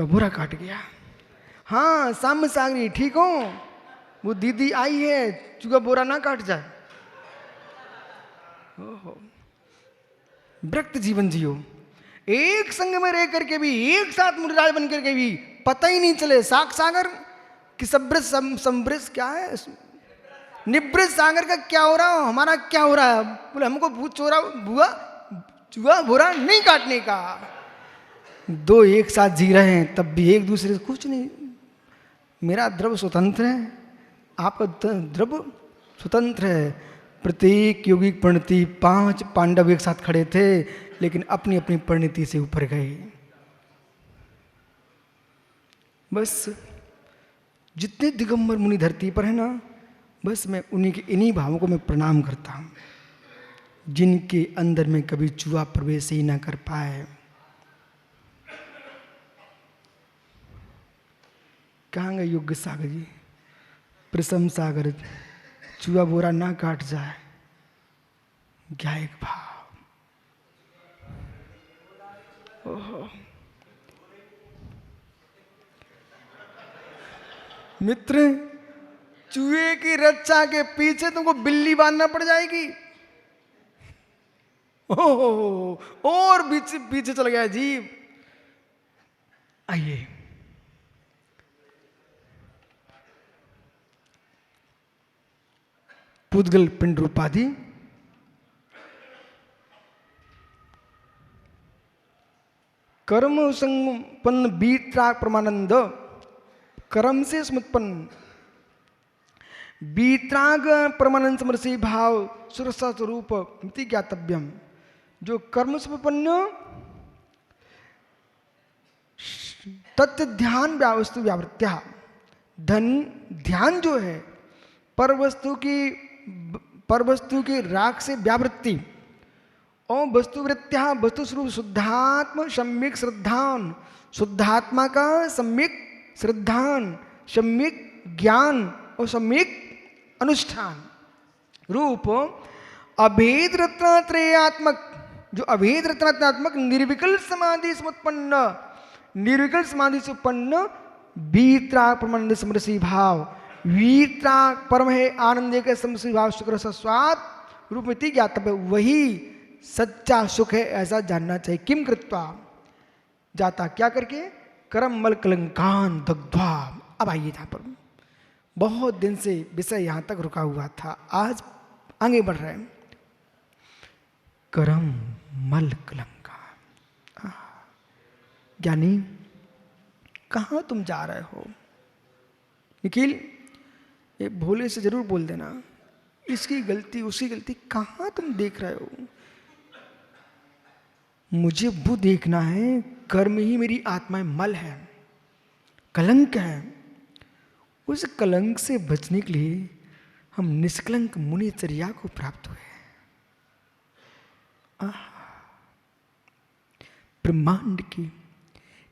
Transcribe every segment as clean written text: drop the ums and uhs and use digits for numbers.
भोरा काट गया। हाँ साम्य सागरी ठीक हो, वो दीदी आई है, चूहा बोरा ना काट जाए। ओहो, व्यक्त जीवन जियो, एक संग में रह करके भी, एक साथ मुनिराज बन करके भी पता ही नहीं चले साग सागर कि सब्रस संब्रस क्या है, निब्रस सागर का क्या हो रहा, हमारा क्या हो रहा है। बोले हमको भूत चोरा बुआ चूहा बोरा नहीं काटने का। दो एक साथ जी रहे हैं तब भी एक दूसरे से कुछ नहीं। मेरा द्रव स्वतंत्र है, आपका द्रव स्वतंत्र है। प्रत्येक यौगिक परिणति, 5 पांडव एक साथ खड़े थे लेकिन अपनी अपनी परिणति से ऊपर गए। बस जितने दिगंबर मुनि धरती पर है ना, बस मैं उन्हीं के इन्हीं भावों को मैं प्रणाम करता हूँ, जिनके अंदर में कभी चूहा प्रवेश ही ना कर पाए। कहाँ गए योग्य सागर जी, प्रसम सागर, चूहा बोरा ना काट जाए, क्या एक भाव। ओहो मित्र, चूहे की रक्षा के पीछे तुमको बिल्ली बांधना पड़ जाएगी। ओहो, और पीछे पीछे चल गया जीव। आइए, पुद्गल पिंड रूपाधि कर्म संपन्न बीतराग परमानंद, कर्म से उत्पन्न बीतराग परमानंद समरसी भाव सुरसा स्वरूप मिति ज्ञातव्यम। जो कर्म से उत्पन्न तत्व ध्यान वस्तु व्यावृत्या, धन ध्यान जो है पर वस्तु की राग से व्यावृत्ति और वस्तुवृत्या वस्तु स्वरूप शुद्धात्म सम्यक श्रद्धान, शुद्धात्मा का सम्यक श्रद्धान, सम्यक ज्ञान और सम्यक अनुष्ठान रूप अभेद रत्नात्रयात्मक, जो अभेद रत्नात्मक निर्विकल्प समाधि से उत्पन्न, निर्विकल्प समाधि से उत्पन्न वीतराग परमानंद समरसी भाव, वीतराग परम है आनंद के समरसी भाव शुक्र सस्वाद रूप में ज्ञातव्य, वही सच्चा सुख है ऐसा जानना चाहिए। किम कृत्वा, जाता क्या करके, करम मल कलंकान दग्ध्वा। अब आइए यहाँ पर, बहुत दिन से विषय यहाँ तक रुका हुआ था, आज आगे बढ़ रहे हैं। करम मल कलंकान, ज्ञानी कहाँ तुम जा रहे हो। निखिल, ये भोले से जरूर बोल देना, इसकी गलती उसकी गलती, कहाँ तुम देख रहे हो। मुझे वो देखना है, कर्म ही मेरी आत्मा में मल है, कलंक है। उस कलंक से बचने के लिए हम निष्कलंक मुनिचर्या को प्राप्त हुए। ब्रह्मांड की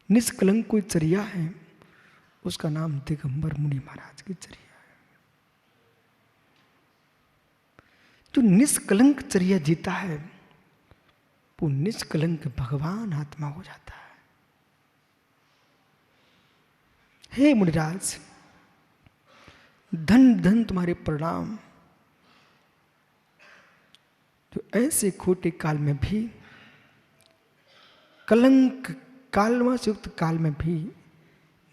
निष्कलंक कोई चर्या है, उसका नाम दिगंबर मुनि महाराज की चर्या है। जो निष्कलंक चर्या जीता है वो निष्कलंक भगवान आत्मा हो जाता है। हे मुनिराज, धन धन तुम्हारे प्रणाम, जो ऐसे खोटे काल में भी, कलंक कालवा से युक्त काल में भी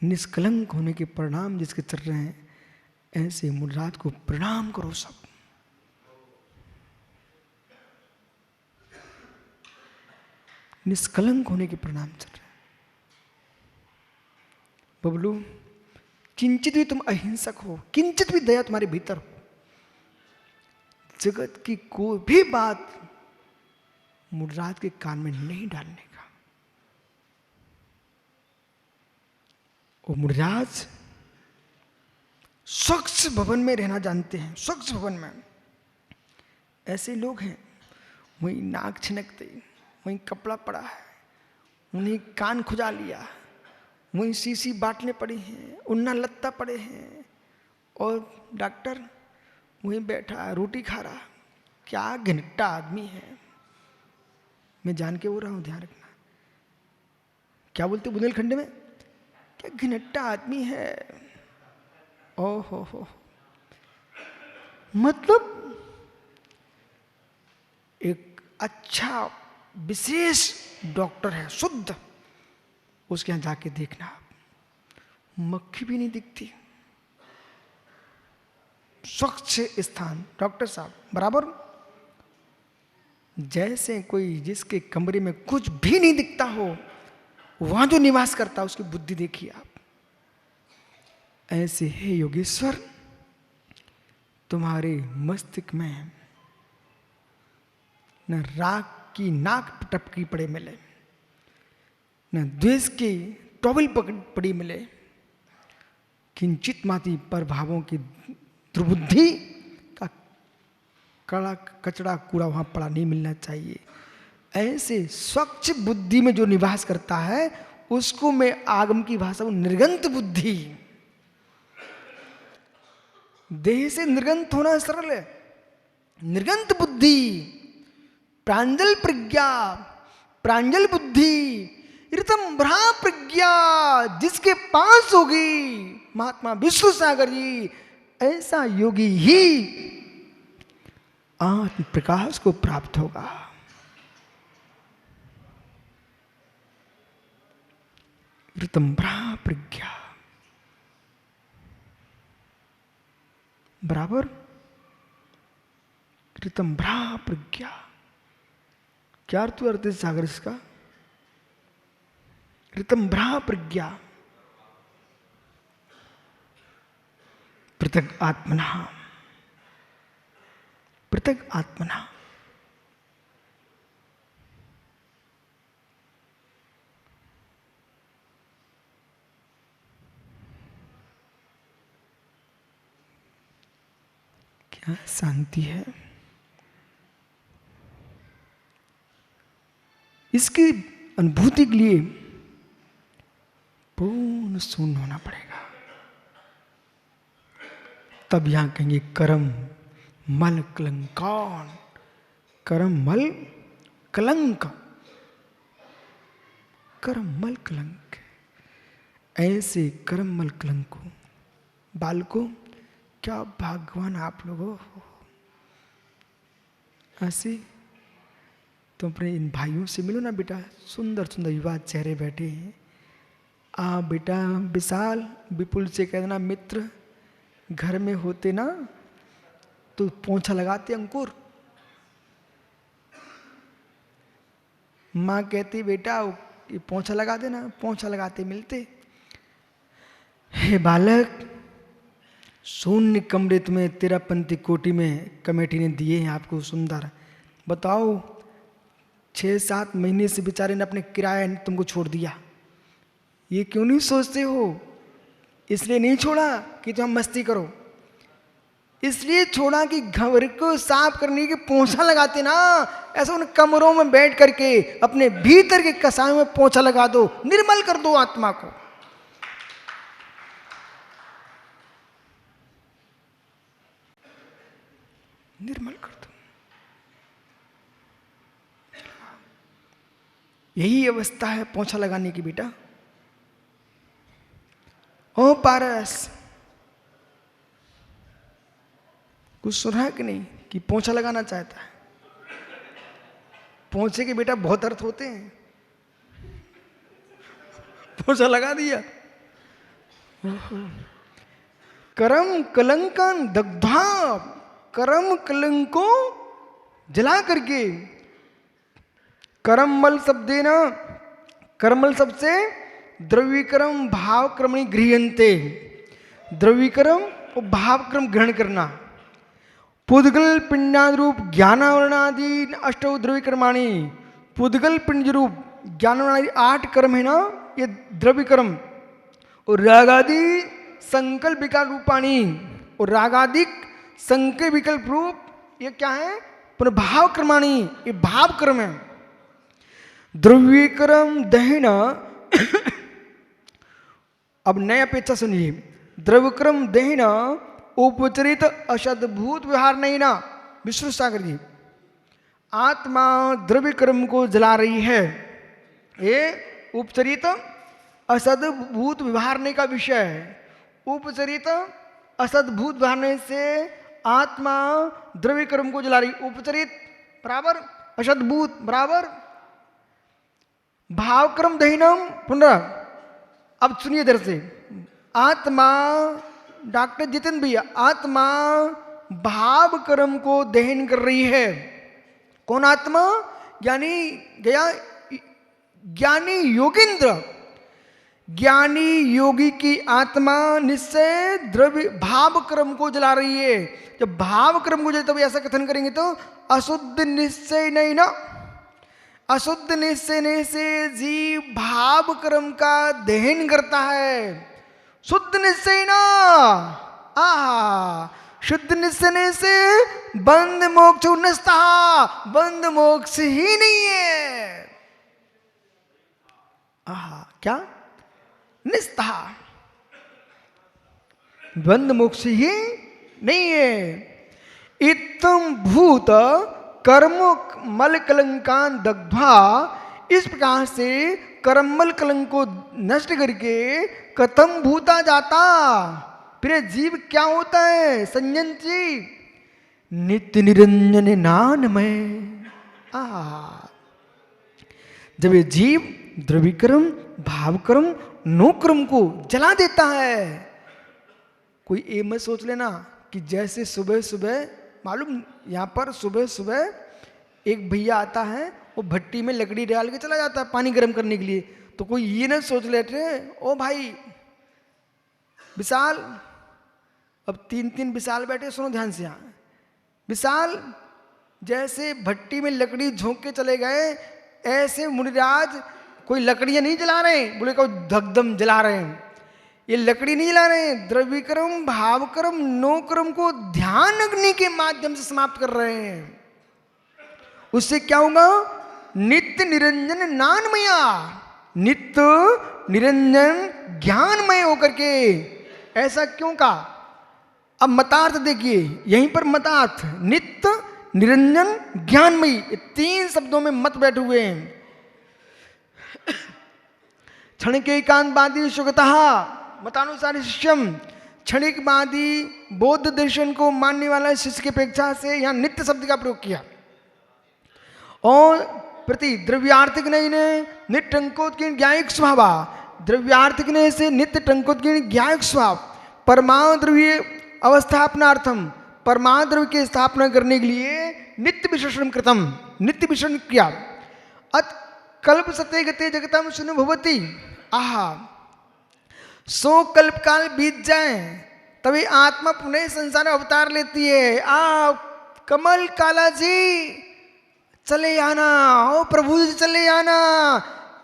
निष्कलंक होने के परिणाम जिसके चल रहे हैं, ऐसे मुनिराज को प्रणाम करो सब। निष्कलंक होने के परिणाम चल रहे हैं। बबलू, किंचित भी तुम अहिंसक हो, किंचित भी दया तुम्हारे भीतर हो, जगत की कोई भी बात मुनिराज के कान में नहीं डालने का। वो मुनिराज स्वच्छ भवन में रहना जानते हैं, स्वच्छ भवन में। ऐसे लोग हैं, वहीं नाक छिनकते, वहीं कपड़ा पड़ा है, उन्हीं कान खुजा लिया, वहीं शीशी बाटने पड़ी हैं, उन्ना लत्ता पड़े हैं, और डॉक्टर वहीं बैठा है, रोटी खा रहा। क्या घिनट्टा आदमी है। मैं जान के बोल रहा हूँ, ध्यान रखना। क्या बोलते बुंदेलखंड में, क्या घिनट्टा आदमी है। ओहो, मतलब एक अच्छा विशेष डॉक्टर है, शुद्ध, उसके यहां जाके देखना, मक्खी भी नहीं दिखती, स्वच्छ स्थान, डॉक्टर साहब बराबर। जैसे कोई जिसके कमरे में कुछ भी नहीं दिखता हो, वहां जो निवास करता है उसकी बुद्धि देखिए आप। ऐसे हे योगेश्वर, तुम्हारे मस्तिष्क में न राग की नाक टपकी पड़े मिले, न द्वेष की टॉवल पड़ी मिले, किंचित माती पर भावों की दुर्बुद्धि का कड़ा कचड़ा कूड़ा वहां पड़ा नहीं मिलना चाहिए। ऐसे स्वच्छ बुद्धि में जो निवास करता है उसको मैं आगम की भाषा में निर्गंत बुद्धि, देह से निर्गंत होना सरल है, निर्गंत बुद्धि, प्रांजल प्रज्ञा, प्रांजल बुद्धि, ऋतंभ्रा प्रज्ञा जिसके पास होगी महात्मा विश्व सागर जी, ऐसा योगी ही आत्म प्रकाश को प्राप्त होगा। ऋतंभ्रा प्रज्ञा बराबर, ऋतंभ्रा प्रज्ञा क्या अर्थ है सागर इसका? ऋतंभ्रा प्रज्ञा, पृथक आत्मना, पृथक आत्मना। क्या शांति है। इसकी अनुभूति के लिए पूर्ण शून्य होना पड़ेगा, तब यहां कहेंगे कर्म मल कलंकान, कर्म मल कलंक, कर्म मल कलंक। ऐसे कर्म मल कलंक को बालकों, क्या भाग्यवान आप लोगों, ऐसे तो अपने इन भाइयों से मिलो ना बेटा, सुंदर सुंदर युवा चेहरे बैठे हैं। आ बेटा विशाल विपुल से कह देना मित्र घर में होते ना तो पोंछा लगाते अंकुर, माँ कहती बेटा ये पोंछा लगा देना, पोंछा लगाते मिलते। हे बालक, शून्य कमरे तुम्हें 13 पंथी कोटि में कमेटी ने दिए हैं आपको सुंदर, बताओ 6-7 महीने से बेचारे ने अपने किराया तुमको छोड़ दिया, ये क्यों नहीं सोचते हो? इसलिए नहीं छोड़ा कि तुम मस्ती करो, इसलिए छोड़ा कि घर को साफ करने की पोंछा लगाते ना, ऐसा उन कमरों में बैठ करके अपने भीतर के कसायों में पोंछा लगा दो, निर्मल कर दो आत्मा को। निर्मल कर दो। यही अवस्था है पोंछा लगाने की बेटा। ओ पारस, कुछ सुना है कि नहीं कि पोंछा लगाना चाहता है? पोंछे के बेटा बहुत अर्थ होते हैं, पोंछा लगा दिया। कर्म कलंकन दग्धा, कर्म कलंको जला करके, कर्ममल शब्द देना, कर्मल शब्द से द्रव्यकर्म भाव क्रमणी गृह्यन्ते, द्रव्यकर्म और भाव क्रम ग्रहण करना। पुद्गल पिंडाद रूप ज्ञानावरणादि अष्टौ द्रव्यकर्माणि, पुद्गल पिंड रूप ज्ञानावरणादि 8 कर्म है ना, ये द्रव्यकर्म, और रागादि संकल्प विकल्प रूपाणी, और रागादिक संकल्प विकल्प रूप ये क्या है? भाव क्रमाणी, ये भाव क्रम है। द्रव्यकर्म दहन अब नए अपेक्षा सुनिए, द्रव्यक्रम दहन उपचरित अशद्भूत व्यवहार नहीं ना। विष्णु सागर जी, आत्मा द्रव्य कर्म को जला रही है, ये उपचरित असद्भूत व्यवहारने का विषय है। उपचरित असद्भूत व्यवहारने से आत्मा द्रव्य कर्म को जला रही। उपचरित बराबर, असद्भूत बराबर, भावक्रम दहीनम पुनः। अब सुनिए इधर से, आत्मा, डॉक्टर जितेंद्र भैया, आत्मा भाव कर्म को दहन कर रही है। कौन आत्मा? ज्ञानी गया, ज्ञानी योगींद्र, ज्ञानी योगी की आत्मा निश्चय द्रव्य भाव कर्म को जला रही है। जब भाव कर्म को जला, तब ऐसा कथन करेंगे तो अशुद्ध निश्चय नहीं ना, अशुद्ध निश्चय से जीव भाव कर्म का दहन करता है। शुद्ध निश्चय ना, शुद्ध निश्चय से बंध मोक्ष उन्नस्ता, बंध मोक्ष ही नहीं है। क्या? निस्ता, बंध मोक्ष ही नहीं है। इत्थम भूत कर्म मल कलंकान दग्ध्वा, इस प्रकार से कर्मल कलंक को नष्ट करके कथम भूता जाता, फिर जीव क्या होता है? संयन जीव नित्य निरंजन नानमय। जब ये जीव द्रव्यकर्म भावकर्म नोकर्म को जला देता है। कोई ये मत सोच लेना कि जैसे सुबह सुबह, मालूम यहाँ पर सुबह सुबह एक भैया आता है, वो भट्टी में लकड़ी डाल के चला जाता है पानी गर्म करने के लिए। तो कोई ये ना सोच लेते, ओ भाई विशाल, अब 3 विशाल बैठे, सुनो ध्यान से। यहाँ विशाल जैसे भट्टी में लकड़ी झोंक के चले गए, ऐसे मुनिराज कोई लकड़ियां नहीं जला रहे, बोले को धकदम जला रहे हैं। ये लकड़ी नहीं जला रहे हैं, द्रव्यकर्म भावकर्म नोकर्म को ध्यान अग्नि के माध्यम से समाप्त कर रहे हैं। उससे क्या होगा? नित्य निरंजन नानमया, नित्य निरंजन ज्ञानमय होकर के। ऐसा क्यों कहा? अब मतार्थ देखिए, यहीं पर मतार्थ नित्य निरंजन ज्ञानमयी, 3 शब्दों में मत बैठे हुए हैं। क्षणिक एकांतवादी सुगतः मतानुसार शिष्यम, क्षणिकवादी बौद्ध दर्शन को मानने वाला शिष्य की अपेक्षा से यहाँ नित्य शब्द का प्रयोग किया। और प्रति द्रव्यार्थिक नहीं ने नित्य टंकोत्कीर्ण ज्ञायक स्वभाव, द्रव्यार्थिक ने से नित्य टंकोत्कीर्ण ज्ञायक स्वभाव, परमाणु द्रव्य अवस्थापनार्थम, परमाणु द्रव्य की स्थापना करने के लिए नित्य विशेषण कृतम, नित्य विशेषण किया। अत कल्प सत्य गते जगतम सुन भवती, सो कल्प काल बीत जाए तभी आत्मा पुनः संसार अवतार लेती है। कमल काला जी चले आना, ओ प्रभु जी चले आना।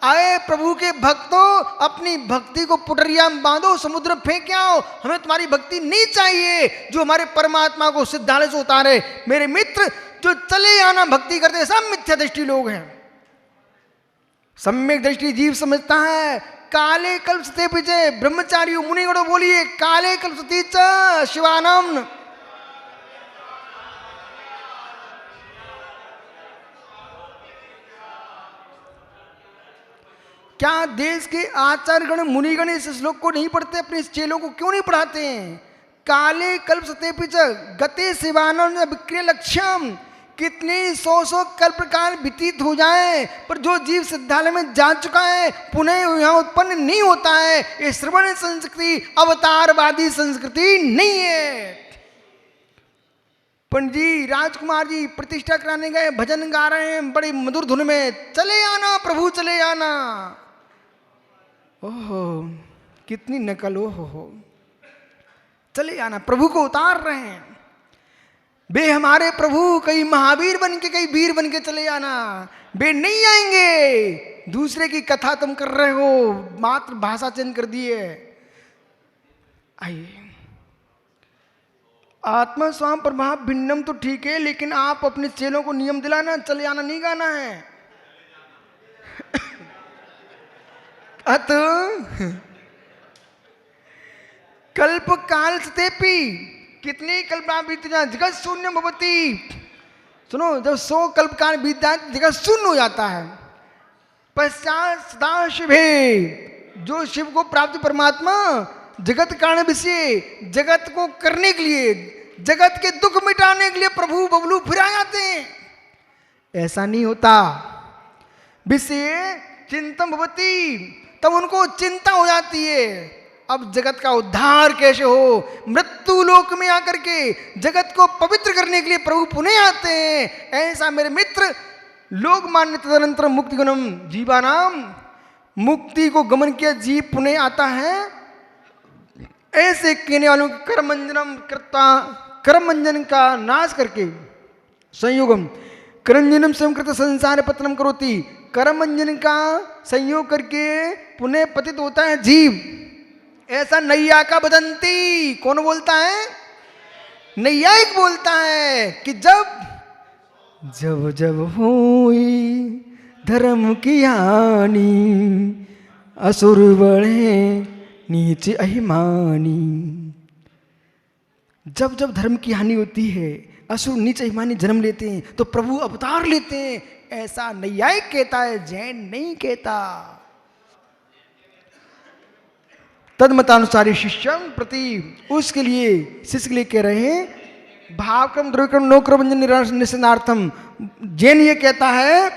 आए प्रभु के भक्तों, अपनी भक्ति को पुटरिया में बांधो, समुद्र में फेंक आओ। हमें तुम्हारी भक्ति नहीं चाहिए जो हमारे परमात्मा को सिद्धालय से उतारे। मेरे मित्र जो चले आना भक्ति करते सब मिथ्या दृष्टि लोग हैं। सम्यक दृष्टि जीव समझता है। काले कल्पते विजय ब्रह्मचारी मुनिगणों बोलिए, काले कल्पती च शिवानम। क्या देश के आचार्यगण मुनिगण इस श्लोक को नहीं पढ़ते? अपने चेलों को क्यों नहीं पढ़ाते हैं? काले कल्प सते पिच गते शिवानम विक्रिय लक्ष्यम। कितने 100 कल्प काल व्यतीत हो जाए पर जो जीव सिद्धालय में जा चुका है पुनः यहाँ उत्पन्न नहीं होता है। ये श्रवण संस्कृति अवतारवादी संस्कृति नहीं है। पंडित जी राजकुमार जी प्रतिष्ठा कराने गए, भजन गा रहे हैं बड़ी मधुर धुन में, चले आना प्रभु चले आना। ओहो कितनी नकल, हो चले आना, प्रभु को उतार रहे हैं। बे हमारे प्रभु कई महावीर बन के कई वीर बन के चले आना, बे नहीं आएंगे। दूसरे की कथा तुम कर रहे हो, मात्र भाषा चेंज कर दिए। आइए, आत्मा स्वाम प्रभाव भिन्नम तो ठीक है, लेकिन आप अपने चेलों को नियम दिलाना, चले आना नहीं गाना है। अत कल्प काल सतेपी, कितने कल्प बीत जाए जगत शून्य भवती। सुनो, जब 100 कल्प काल बीत जाए जगत शून्य हो जाता है। पश्चात सदाशिवे जो शिव को प्राप्त परमात्मा जगत कारण विषय, जगत को करने के लिए, जगत के दुख मिटाने के लिए प्रभु बबलू फिर आ जाते हैं। ऐसा नहीं होता। विषय चिंतन भवती, तब उनको चिंता हो जाती है अब जगत का उद्धार कैसे हो। मृत्यु लोक में आकर के जगत को पवित्र करने के लिए प्रभु पुनः आते हैं। ऐसा मेरे मित्र लोग मान्य तदनंतर मुक्ति गुणम जीवानाम, मुक्ति को गमन किया जीव पुनः आता है। ऐसे कहने वालों के कर्मंजनम कृता, कर्मंजन का नाश करके संयोगम करंजनम स्वयं कृत संसार पतनम करोति, कर्मंजन का संयोग करके पुनः पतित होता है जीव। ऐसा नैया का बदंती कौन बोलता है? नैयायिक बोलता है कि जब जब हुई धर्म की हानि, असुर बढ़े नीचे अहिमानी। जब जब धर्म की हानि होती है, असुर नीच अभिमानी जन्म लेते हैं, तो प्रभु अवतार लेते हैं। ऐसा नैयायिक कहता है, जैन नहीं कहता। तदमतानुसारी शिष्यम प्रति, उसके लिए शिष्य के लिए कह रहे हैं भावक्रम द्रव्यक्रम नोक्रम निषेधार्थम। जैन ये कहता है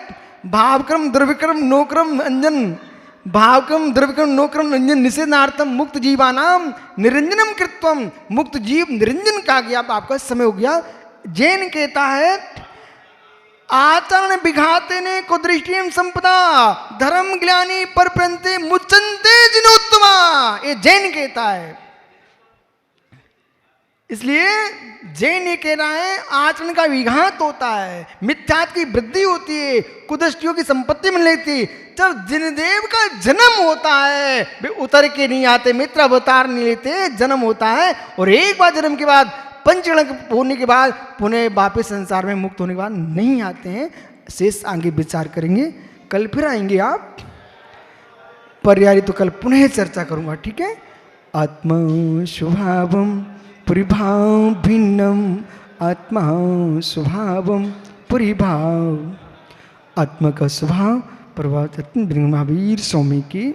भावक्रम द्रव्यक्रम नोक्रम अंजन, भावक्रम द्रव्यक्रम नोक्रम अंजन निषेधार्थम मुक्त जीवानाम निरंजनम कृत्वम। मुक्त जीव निरंजन कहा गया, आपका समय हो गया। जैन कहता है आचरण विघाते ने कुदृष्टिम संपदा धर्म ग्लानि पर प्रंते मुचंते जिनोत्तमा। ये जैन कहता है। इसलिए जैन ये कह रहा है आचरण का विघात होता है, मिथ्यात्व की वृद्धि होती है, कुदृष्टियों की संपत्ति मिल लेती है। जब जिनदेव का जन्म होता है वे उतर के नहीं आते, मित्र अवतार नहीं लेते, जन्म होता है। और एक बार जन्म के बाद पंचगण होने के बाद पुनः वापस संसार में मुक्त होने के बाद नहीं आते हैं। शेष आगे विचार करेंगे, कल फिर आएंगे आप पर्याय, तो कल पुनः चर्चा करूंगा, ठीक है। आत्मा स्वभावम परिभाव भिन्नम, आत्मा स्वभावम परिभाव, आत्मा का स्वभाव प्रभाव महावीर स्वामी की।